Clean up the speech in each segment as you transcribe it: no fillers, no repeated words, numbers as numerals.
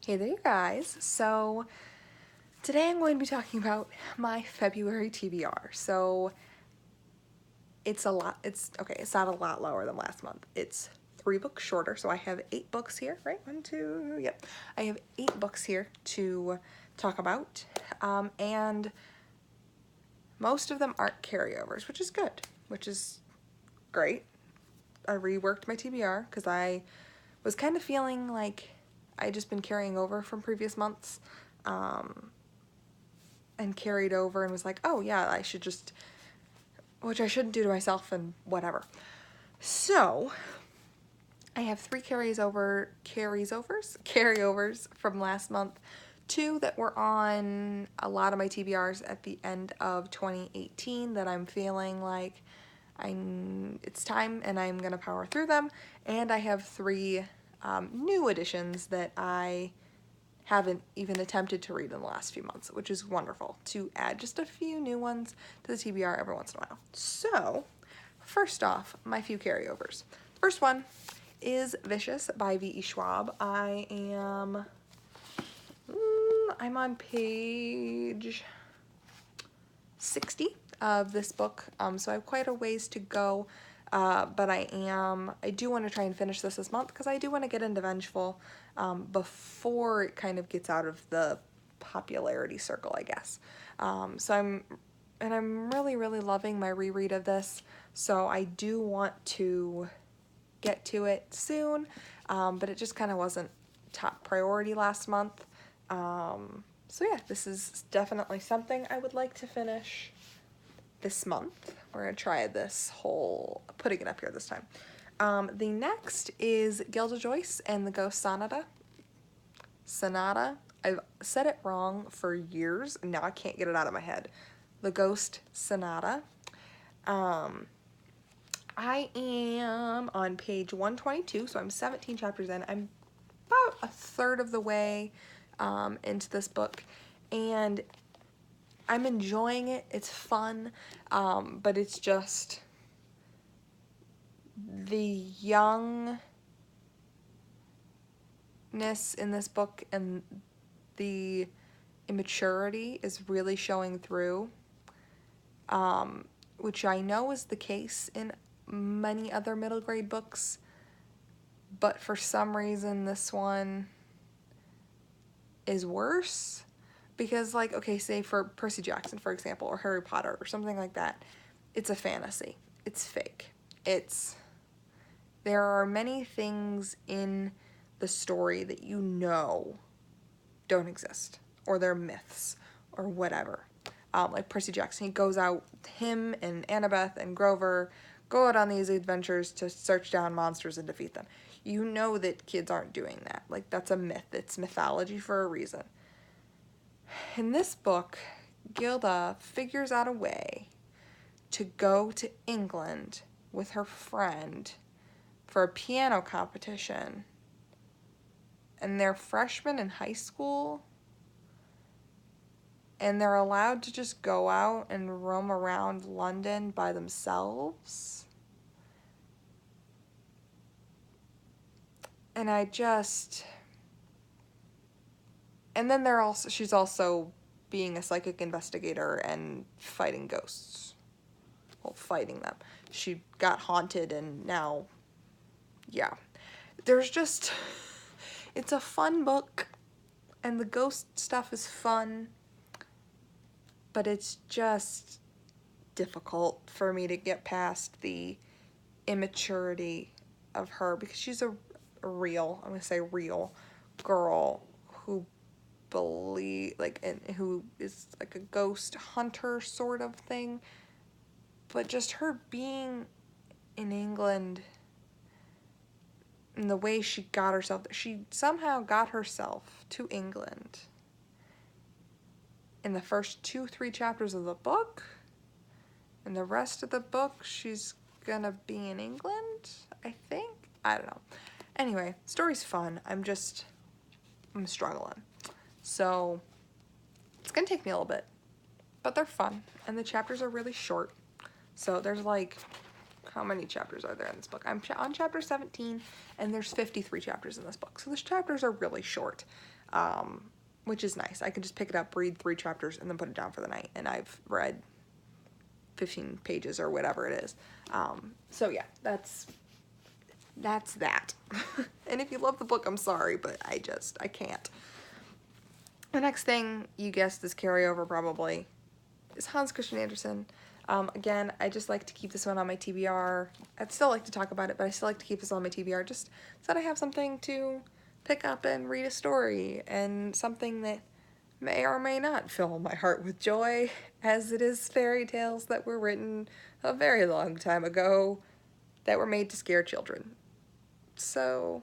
Hey there, you guys. So today I'm going to be talking about my February TBR. So it's a lot, it's not a lot lower than last month. It's 3 books shorter, so I have 8 books here, right? 1, 2, yep. I have 8 books here to talk about, and most of them aren't carryovers, which is good, which is great. I reworked my TBR because I was kind of feeling like I'd just been carrying over from previous months, and carried over and was like, oh yeah, I should just, which I shouldn't do to myself and whatever. So I have 3 carryovers from last month, 2 that were on a lot of my TBRs at the end of 2018 that I'm feeling like it's time and I'm gonna power through them, and I have 3 new editions that I haven't even attempted to read in the last few months, which is wonderful to add just a few new ones to the TBR every once in a while. So, first off, my few carryovers. First one is Vicious by V.E. Schwab. I'm on page 60 of this book, so I have quite a ways to go, but I do want to try and finish this month because I do want to get into Vengeful before it kind of gets out of the popularity circle, I guess. So I'm really, really loving my reread of this, so I do want to get to it soon, but it just kind of wasn't top priority last month. So yeah, this is definitely something I would like to finish this month. We're gonna try this whole, putting it up here this time. The next is Gilda Joyce and the Ghost Sonata. I've said it wrong for years, and now I can't get it out of my head. The Ghost Sonata. I am on page 122, so I'm 17 chapters in. I'm about a third of the way into this book, and I'm enjoying it. It's fun, but it's just the youngness in this book and the immaturity is really showing through, which I know is the case in many other middle grade books, but for some reason this one is worse. Because, like, okay, say for Percy Jackson, for example, or Harry Potter or something like that, it's a fantasy. It's fake. There are many things in the story that you know don't exist, or they're myths, or whatever. Like Percy Jackson, he goes out, him and Annabeth and Grover go out on these adventures to search down monsters and defeat them. You know that kids aren't doing that. Like, that's a myth. It's mythology for a reason. In this book, Gilda figures out a way to go to England with her friend for a piano competition, and they're freshmen in high school, and they're allowed to just go out and roam around London by themselves. And then she's also being a psychic investigator and fighting ghosts. Well, fighting them. She got haunted, and now, yeah. It's a fun book, and the ghost stuff is fun, but it's just difficult for me to get past the immaturity of her, because she's a real, I'm gonna say real girl who who is like a ghost hunter sort of thing, but just her being in England and the way she somehow got herself to England in the first 2-3 chapters of the book, and the rest of the book she's gonna be in England, I think. I don't know. Anyway, story's fun. I'm struggling. So it's gonna take me a little bit, but they're fun, and the chapters are really short. So there's like, how many chapters are there in this book? I'm on chapter 17, and there's 53 chapters in this book. So the chapters are really short. which is nice. I can just pick it up, read 3 chapters, and then put it down for the night, and I've read 15 pages or whatever it is. So yeah, that's that. And if you love the book, I'm sorry, but I can't. The next thing you guessed is carryover probably is Hans Christian Andersen. Again, I just like to keep this one on my TBR. I'd still like to talk about it, but I still like to keep this on my TBR just so that I have something to pick up and read a story, and something that may or may not fill my heart with joy, as it is fairy tales that were written a very long time ago that were made to scare children. So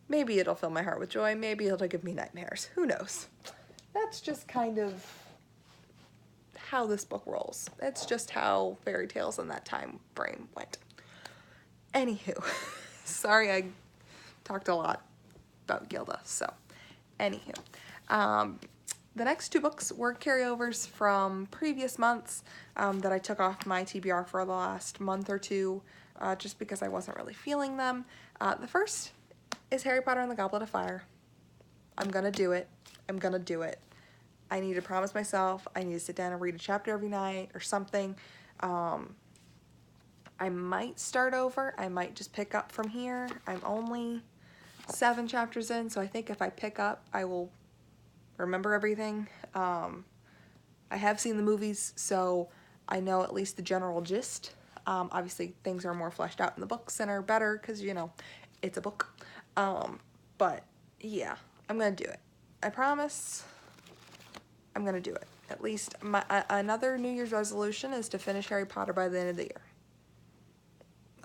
maybe it'll fill my heart with joy, maybe it'll give me nightmares, who knows. That's just kind of how this book rolls. It's just how fairy tales in that time frame went. Anywho, sorry I talked a lot about Gilda, so anywho. The next 2 books were carryovers from previous months that I took off my TBR for the last month or 2 just because I wasn't really feeling them. The first is Harry Potter and the Goblet of Fire. I'm gonna do it. I'm gonna do it. I need to promise myself I need to sit down and read a chapter every night or something. I might start over. I might just pick up from here. I'm only 7 chapters in, so I think if I pick up, I will remember everything. I have seen the movies, so I know at least the general gist. Obviously, things are more fleshed out in the books and are better because, you know, it's a book. But, yeah, I'm going to do it. I promise I'm going to do it. At least another New Year's resolution is to finish Harry Potter by the end of the year.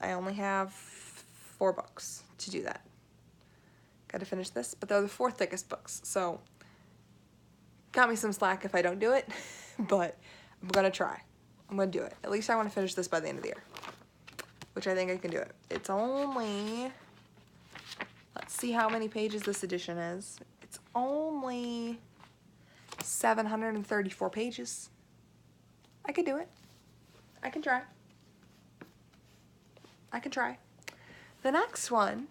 I only have 4 books to do that. Got to finish this, but they're the 4th thickest books, so got me some slack if I don't do it, but I'm going to try. I'm going to do it. At least I want to finish this by the end of the year, which I think I can do it. It's only, let's see how many pages this edition is. It's only 734 pages. I can do it. I can try. I can try. The next one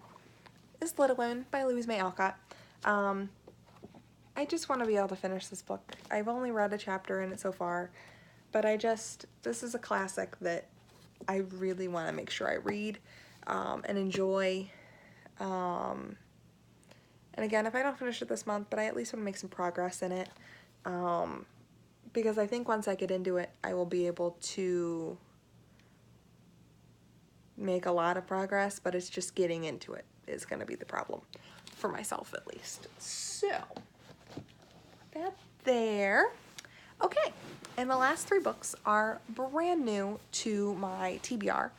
is Little Women by Louise May Alcott. I just want to be able to finish this book. I've only read a chapter in it so far, but this is a classic that I really want to make sure I read and enjoy. And again, if I don't finish it this month, but I at least want to make some progress in it, because I think once I get into it, I will be able to make a lot of progress, but it's just getting into it is going to be the problem for myself, at least. So that there. Okay, and the last 3 books are brand new to my TBR.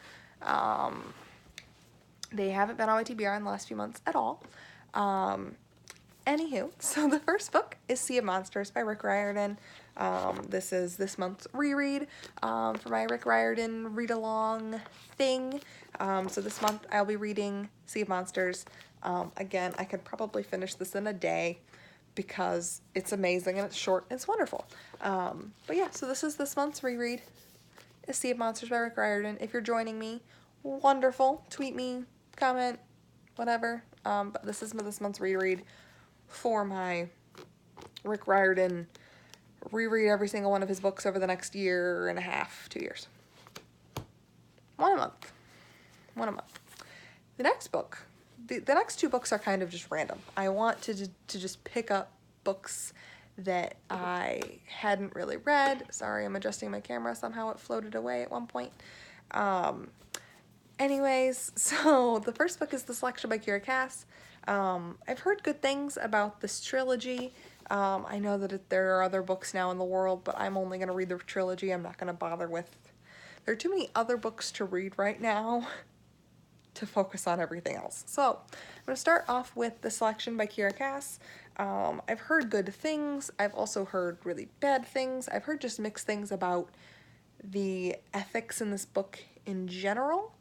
They haven't been on my TBR in the last few months at all. Anywho, so the first book is Sea of Monsters by Rick Riordan. This is this month's reread for my Rick Riordan read-along thing. So this month I'll be reading Sea of Monsters. Again, I could probably finish this in a day because it's amazing and it's short and it's wonderful. But yeah, so this is this month's reread, is Sea of Monsters by Rick Riordan. If you're joining me, wonderful. Tweet me, comment, whatever. But this is this month's reread for my Rick Riordan reread every single one of his books over the next 1.5 years, 2 years. One a month. The next book, the next 2 books are kind of just random. I want to just pick up books that I hadn't really read. Sorry, I'm adjusting my camera. Somehow it floated away at one point. Anyways, so the first book is The Selection by Kira Cass. I've heard good things about this trilogy. I know that there are other books now in the world, but I'm only going to read the trilogy. I'm not going to bother with... There are too many other books to read right now to focus on everything else. So, I'm going to start off with The Selection by Kira Cass. I've heard good things. I've also heard really bad things. I've heard just mixed things about the ethics in this book in general.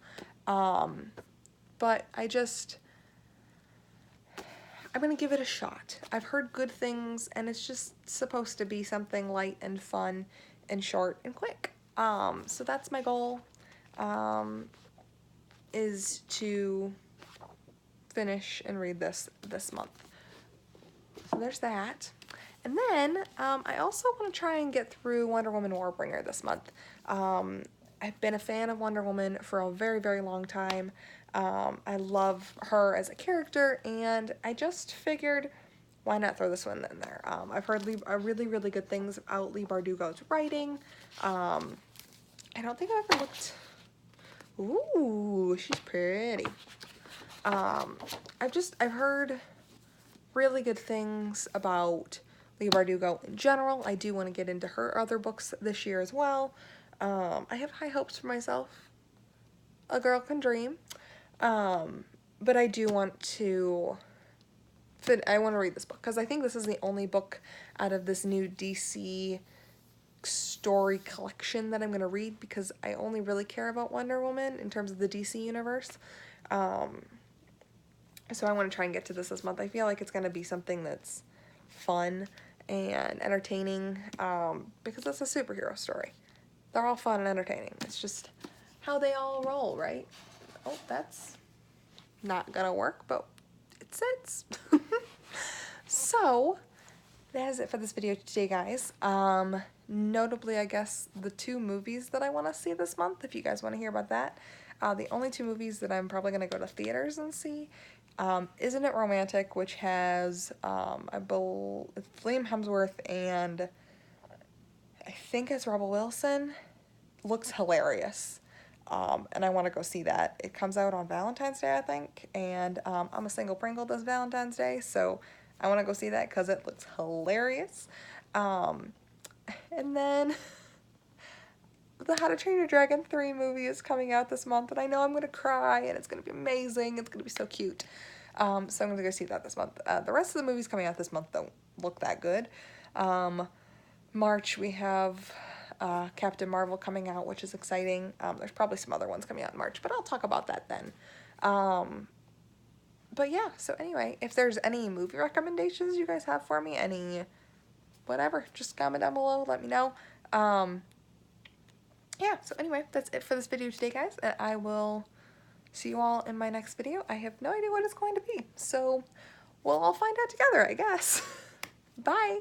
But I'm going to give it a shot. I've heard good things, and it's just supposed to be something light and fun and short and quick. So that's my goal, is to finish and read this month. So there's that. And then I also want to try and get through Wonder Woman Warbringer this month. I've been a fan of Wonder Woman for a very, very long time. I love her as a character, and I just figured, why not throw this one in there? I've heard really, really good things about Leigh Bardugo's writing. I don't think I've ever looked... Ooh, she's pretty. I've heard really good things about Leigh Bardugo in general. I do want to get into her other books this year as well. I have high hopes for myself. A girl can dream. But I do want to... I want to read this book because I think this is the only book out of this new DC story collection that I'm going to read, because I only really care about Wonder Woman in terms of the DC universe. So I want to try and get to this month. I feel like it's going to be something that's fun and entertaining, because it's a superhero story. They're all fun and entertaining. It's just how they all roll, right? Oh, that's not gonna work, but it sits. So that is it for this video today, guys. Notably, I guess, the 2 movies that I want to see this month, if you guys want to hear about that. The only 2 movies that I'm probably going to go to theaters and see, Isn't It Romantic, which has, I believe, Liam Hemsworth and I think it's Rebel Wilson. Looks hilarious. And I want to go see that. It comes out on Valentine's Day, I think, and I'm a single Pringle this Valentine's Day, so I want to go see that because it looks hilarious. And then the How to Train Your Dragon 3 movie is coming out this month, and I know I'm going to cry, and it's going to be amazing. It's going to be so cute. So I'm going to go see that this month. The rest of the movies coming out this month don't look that good. March, we have Captain Marvel coming out, which is exciting. There's probably some other ones coming out in March, but I'll talk about that then. But yeah, so anyway, if there's any movie recommendations you guys have for me, any whatever, just comment down below, let me know. Yeah, so anyway, that's it for this video today, guys, and I will see you all in my next video. I have no idea what it's going to be, so we'll all find out together, I guess. Bye!